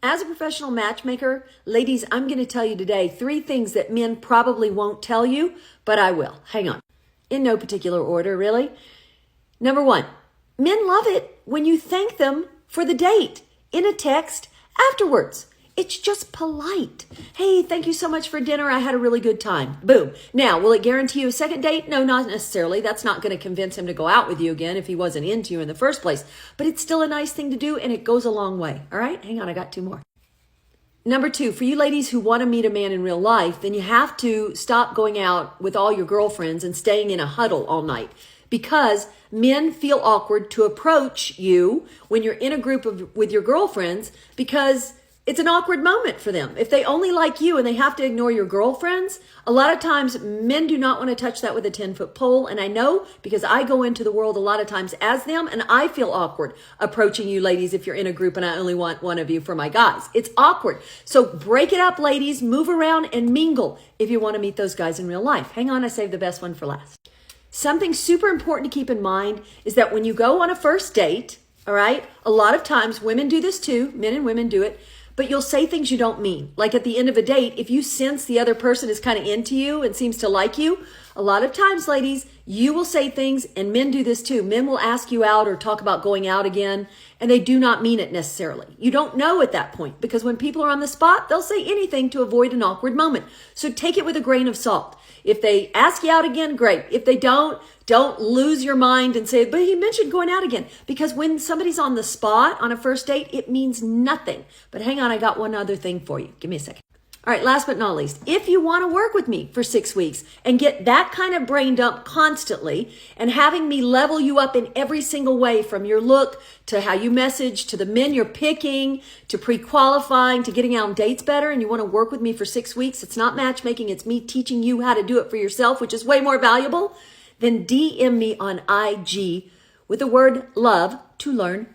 As a professional matchmaker, ladies, I'm going to tell you today 3 things that men probably won't tell you, but I will. Hang on. In no particular order, really. Number 1, men love it when you thank them for the date in a text afterwards. It's just polite. Hey, thank you so much for dinner. I had a really good time. Boom. Now, will it guarantee you a second date? No, not necessarily. That's not going to convince him to go out with you again if he wasn't into you in the first place. But it's still a nice thing to do, and it goes a long way. All right? Hang on, I got 2 more. Number 2, for you ladies who want to meet a man in real life, then you have to stop going out with all your girlfriends and staying in a huddle all night. Because men feel awkward to approach you when you're in a group with your girlfriends because it's an awkward moment for them. If they only like you and they have to ignore your girlfriends, a lot of times men do not want to touch that with a 10-foot pole. And I know because I go into the world a lot of times as them, and I feel awkward approaching you ladies if you're in a group and I only want one of you for my guys. It's awkward. So break it up, ladies. Move around and mingle if you want to meet those guys in real life. Hang on, I saved the best one for last. Something super important to keep in mind is that when you go on a first date, all right, a lot of times women do this too, men and women do it, but you'll say things you don't mean. Like at the end of a date, if you sense the other person is kind of into you and seems to like you, a lot of times, ladies, you will say things, and men do this too. Men will ask you out or talk about going out again, and they do not mean it necessarily. You don't know at that point because when people are on the spot, they'll say anything to avoid an awkward moment. So take it with a grain of salt. If they ask you out again, great. If they don't lose your mind and say, but he mentioned going out again. Because when somebody's on the spot on a first date, it means nothing. But hang on, I got one other thing for you. Give me a second. All right, last but not least, if you want to work with me for 6 weeks and get that kind of brain dump constantly and having me level you up in every single way from your look to how you message to the men you're picking to pre-qualifying to getting out on dates better, and you want to work with me for 6 weeks, it's not matchmaking, it's me teaching you how to do it for yourself, which is way more valuable, then DM me on IG with the word love to learn